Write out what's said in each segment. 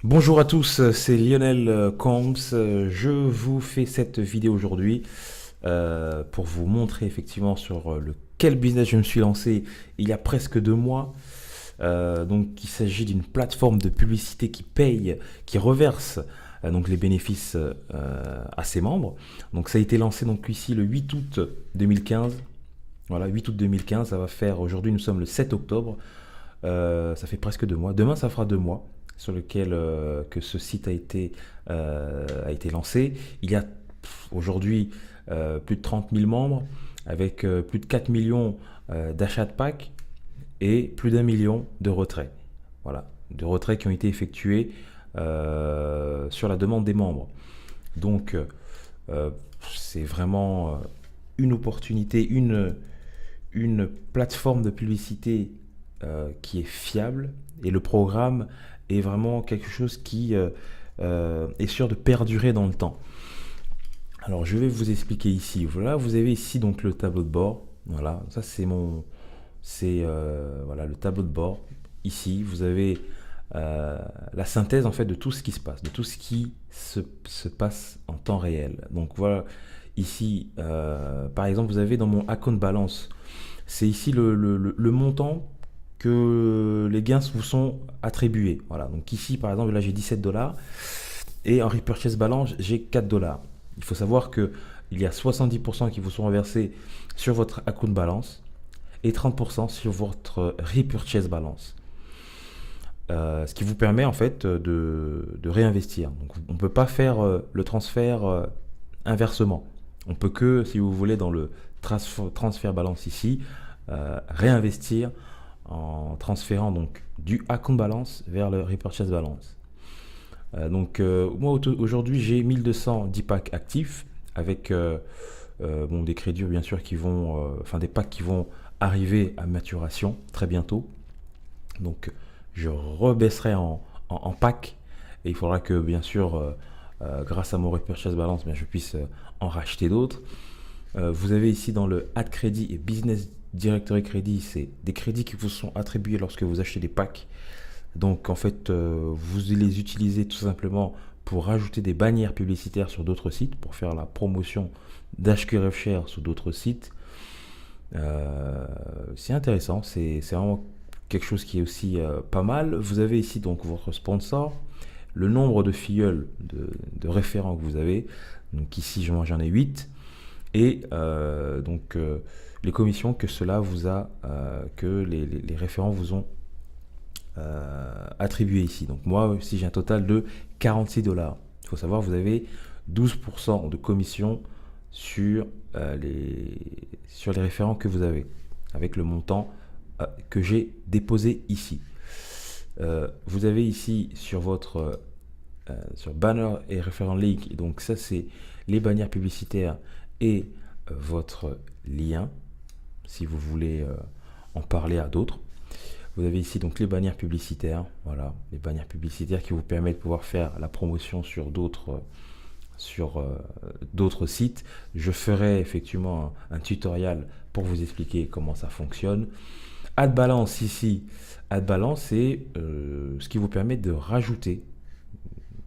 Bonjour à tous, c'est Lionel Combs. Je vous fais cette vidéo aujourd'hui pour vous montrer effectivement sur quel business je me suis lancé il y a presque 2 mois. Donc, il s'agit d'une plateforme de publicité qui paye, qui reverse donc les bénéfices à ses membres. Donc, ça a été lancé donc ici le 8 août 2015. Voilà, 8 août 2015, ça va faire aujourd'hui, nous sommes le 7 octobre. Ça fait presque 2 mois. Demain, ça fera 2 mois sur lequel que ce site a été lancé. Il y a aujourd'hui plus de 30 000 membres avec plus de 4 millions d'achats de packs et plus d'1 million de retraits. Voilà, de retraits qui ont été effectués sur la demande des membres. Donc, c'est vraiment une opportunité, une plateforme de publicité qui est fiable et le programme est vraiment quelque chose qui est sûr de perdurer dans le temps. Alors je vais vous expliquer ici. Voilà, vous avez ici donc le tableau de bord. Voilà, ça c'est voilà le tableau de bord. Ici, vous avez la synthèse en fait de tout ce qui se passe, de tout ce qui se passe en temps réel. Donc voilà, ici, par exemple, vous avez dans mon account balance, c'est ici le montant que les gains vous sont attribués. Voilà, donc ici, par exemple, là j'ai 17 dollars et en repurchase balance, j'ai 4 dollars. Il faut savoir que il y a 70% qui vous sont reversés sur votre account balance et 30% sur votre repurchase balance. Ce qui vous permet en fait de réinvestir. Donc, on ne peut pas faire le transfert inversement. On peut que, si vous voulez, dans le transfert balance ici, réinvestir en transférant donc du account balance vers le repurchase balance. Moi aujourd'hui j'ai 1210 packs actifs avec bon, des crédits bien sûr qui vont, enfin des packs qui vont arriver à maturation très bientôt. Donc je rebaisserai en pack et il faudra que bien sûr grâce à mon repurchase balance je puisse en racheter d'autres. Vous avez ici dans le Add Crédit et Business Directory Crédit, c'est des crédits qui vous sont attribués lorsque vous achetez des packs. Donc en fait, vous les utilisez tout simplement pour rajouter des bannières publicitaires sur d'autres sites, pour faire la promotion d'HQRFshare sur d'autres sites. C'est intéressant, c'est vraiment quelque chose qui est aussi pas mal. Vous avez ici donc votre sponsor, le nombre de filleuls de référents que vous avez. Donc ici j'en ai 8 et les commissions que cela vous a, que les référents vous ont attribué ici. Donc moi ici j'ai un total de 46 dollars. Il faut savoir vous avez 12% de commission sur les référents que vous avez avec le montant que j'ai déposé ici. Vous avez ici sur votre sur banner et référent link, et donc ça c'est les bannières publicitaires et votre lien si vous voulez en parler à d'autres. Vous avez ici donc les bannières publicitaires, voilà, les bannières publicitaires qui vous permettent de pouvoir faire la promotion sur d'autres sites. Je ferai effectivement un tutoriel pour vous expliquer comment ça fonctionne. Ad balance ici, ad balance c'est ce qui vous permet de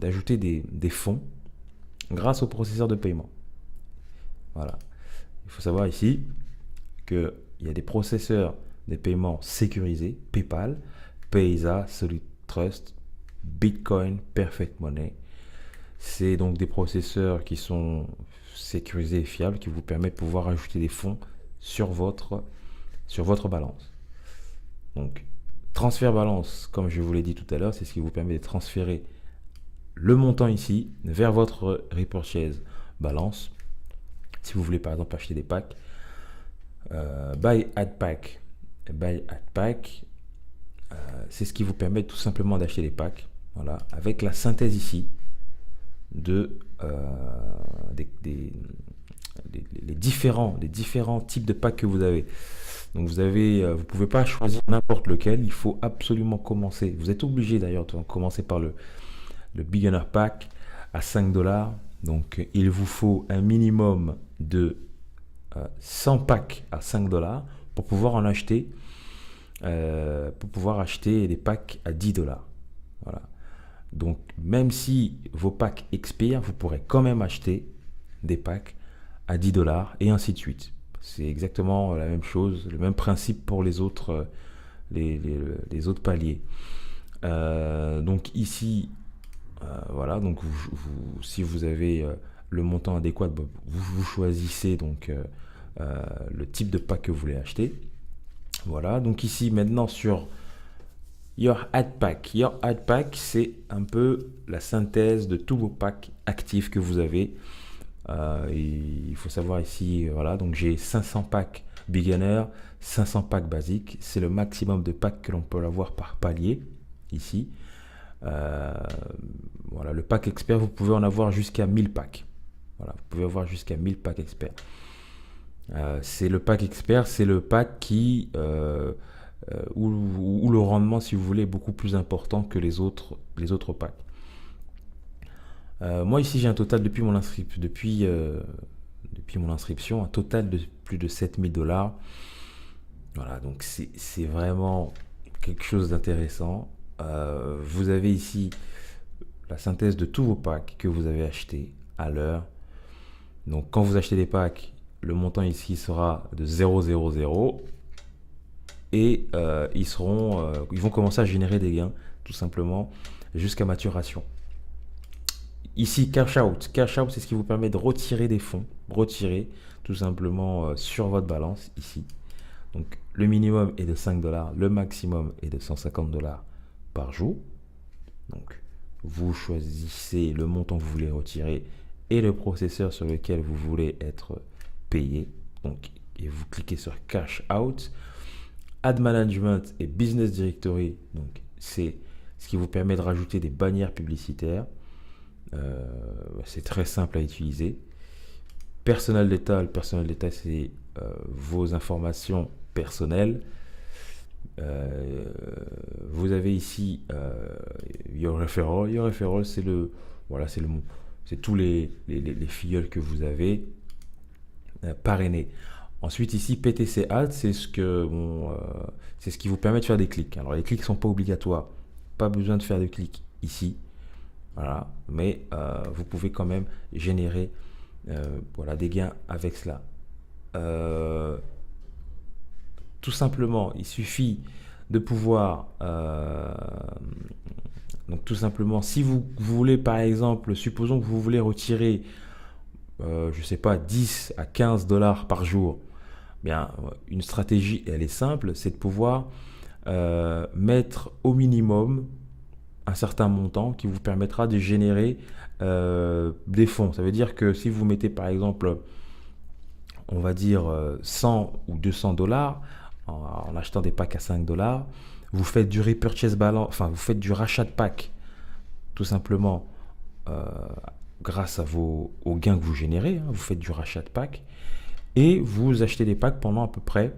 d'ajouter des fonds grâce au processeur de paiement. Voilà. Il faut savoir ici qu'il y a des processeurs des paiements sécurisés, PayPal, Payza, Solid Trust, Bitcoin, Perfect Money. C'est donc des processeurs qui sont sécurisés et fiables qui vous permettent de pouvoir ajouter des fonds sur votre balance. Donc, transfert balance, comme je vous l'ai dit tout à l'heure, c'est ce qui vous permet de transférer le montant ici vers votre repurchase balance. Si vous voulez par exemple acheter des packs, buy add pack, c'est ce qui vous permet tout simplement d'acheter des packs. Voilà, avec la synthèse ici les différents types de packs que vous avez. Donc vous pouvez pas choisir n'importe lequel, il faut absolument commencer. Vous êtes obligé d'ailleurs de commencer par le beginner pack à 5 dollars. Donc il vous faut un minimum de 100 packs à 5 dollars pour pouvoir en acheter, des packs à 10 dollars. Voilà. Donc, même si vos packs expirent, vous pourrez quand même acheter des packs à 10 dollars et ainsi de suite. C'est exactement la même chose, le même principe pour les autres, les autres paliers. Donc ici, voilà, donc si vous avez le montant adéquat, vous choisissez donc le type de pack que vous voulez acheter. Voilà, donc ici maintenant sur Your Ad Pack. Your Ad Pack, c'est un peu la synthèse de tous vos packs actifs que vous avez. Et il faut savoir ici, voilà, donc j'ai 500 packs beginner, 500 packs basiques. C'est le maximum de packs que l'on peut avoir par palier ici. Voilà, le pack expert, vous pouvez en avoir jusqu'à 1000 packs. Voilà, vous pouvez avoir jusqu'à 1000 packs experts. C'est le pack expert, c'est le pack qui où le rendement, si vous voulez, est beaucoup plus important que les autres packs. Moi ici j'ai un total depuis mon inscription, un total de plus de 7000 dollars. Voilà, donc c'est vraiment quelque chose d'intéressant. Vous avez ici la synthèse de tous vos packs que vous avez achetés à l'heure. Donc quand vous achetez des packs, le montant ici sera de 000 et ils vont commencer à générer des gains tout simplement jusqu'à maturation. Ici, cash out. Cash out, c'est ce qui vous permet de retirer des fonds. Retirer tout simplement sur votre balance ici. Donc, le minimum est de 5 dollars. Le maximum est de 150 dollars par jour. Donc, vous choisissez le montant que vous voulez retirer et le processeur sur lequel vous voulez être payé. Donc, et vous cliquez sur cash out. Ad management et business directory. Donc, c'est ce qui vous permet de rajouter des bannières publicitaires. C'est très simple à utiliser. Personal data, le personal data, c'est vos informations personnelles. Vous avez ici your referral. Your referral, c'est c'est tous les filleuls que vous avez parrainés. Ensuite ici PTC Ads, c'est ce qui vous permet de faire des clics. Alors les clics sont pas obligatoires, pas besoin de faire de clics ici. Voilà, mais vous pouvez quand même générer des gains avec cela. Tout simplement, il suffit de pouvoir donc tout simplement, si vous voulez par exemple, supposons que vous voulez retirer je sais pas 10 à 15 dollars par jour, bien une stratégie, elle est simple, c'est de pouvoir mettre au minimum un certain montant qui vous permettra de générer des fonds. Ça veut dire que si vous mettez par exemple, on va dire 100 ou 200 dollars en achetant des packs à 5 dollars, vous faites du repurchase balance, enfin vous faites du rachat de packs tout simplement grâce aux gains que vous générez, vous faites du rachat de packs et vous achetez des packs pendant à peu près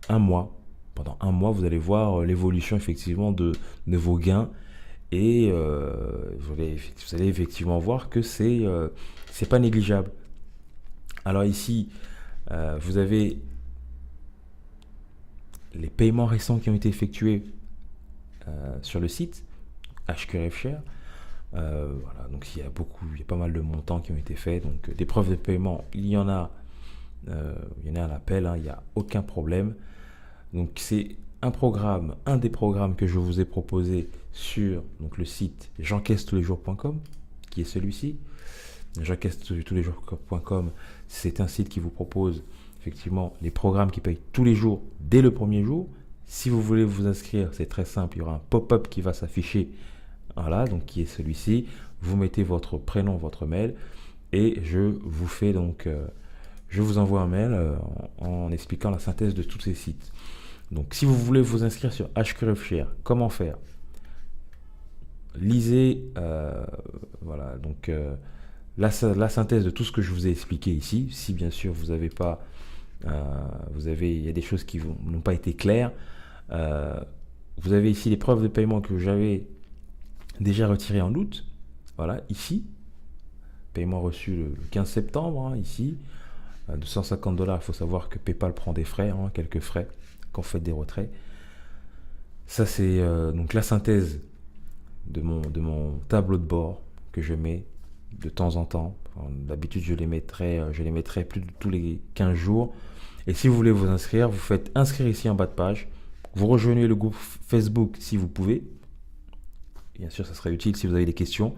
un mois. Pendant un mois, vous allez voir l'évolution effectivement de vos gains et vous allez effectivement voir que c'est pas négligeable. Alors ici, vous avez les paiements récents qui ont été effectués sur le site HQRF Share. Voilà, donc il y a pas mal de montants qui ont été faits. Donc des preuves de paiement, il y en a à l'appel, il n'y a aucun problème. Donc c'est un des programmes que je vous ai proposé sur donc, le site j'encaisse-tous-les-jours.com, qui est celui-ci. J'encaisse-tous-les-jours.com, c'est un site qui vous propose effectivement les programmes qui payent tous les jours dès le premier jour. Si vous voulez vous inscrire, c'est très simple, il y aura un pop-up qui va s'afficher, voilà, donc qui est celui-ci. Vous mettez votre prénom, votre mail, et je vous envoie un mail en expliquant la synthèse de tous ces sites. Donc, si vous voulez vous inscrire sur HQRF Share, comment faire? Lisez, voilà, donc la synthèse de tout ce que je vous ai expliqué ici. Si bien sûr vous avez pas, il y a des choses qui n'ont pas été claires. Vous avez ici les preuves de paiement que j'avais déjà retirées en août. Voilà, ici, paiement reçu le 15 septembre, ici, de 150 dollars. Il faut savoir que PayPal prend des frais, quelques frais quand vous faites des retraits. Ça, c'est donc la synthèse de mon tableau de bord que je mets de temps en temps. D'habitude, je les mettrai plus de tous les 15 jours. Et si vous voulez vous inscrire, vous faites inscrire ici en bas de page. Vous rejoignez le groupe Facebook si vous pouvez. Bien sûr, ça serait utile si vous avez des questions.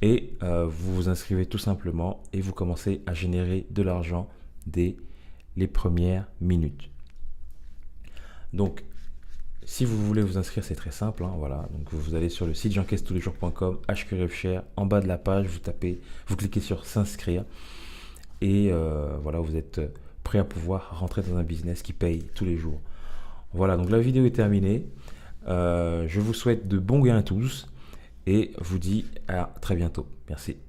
Et vous vous inscrivez tout simplement et vous commencez à générer de l'argent dès les premières minutes. Donc, si vous voulez vous inscrire, c'est très simple. Voilà. Donc, vous allez sur le site j'encaisse-tous-les-jours.com, HQRFshare. En bas de la page, vous cliquez sur s'inscrire. Et voilà, vous êtes prêt à pouvoir rentrer dans un business qui paye tous les jours. Voilà, donc la vidéo est terminée. Je vous souhaite de bons gains à tous et vous dis à très bientôt. Merci.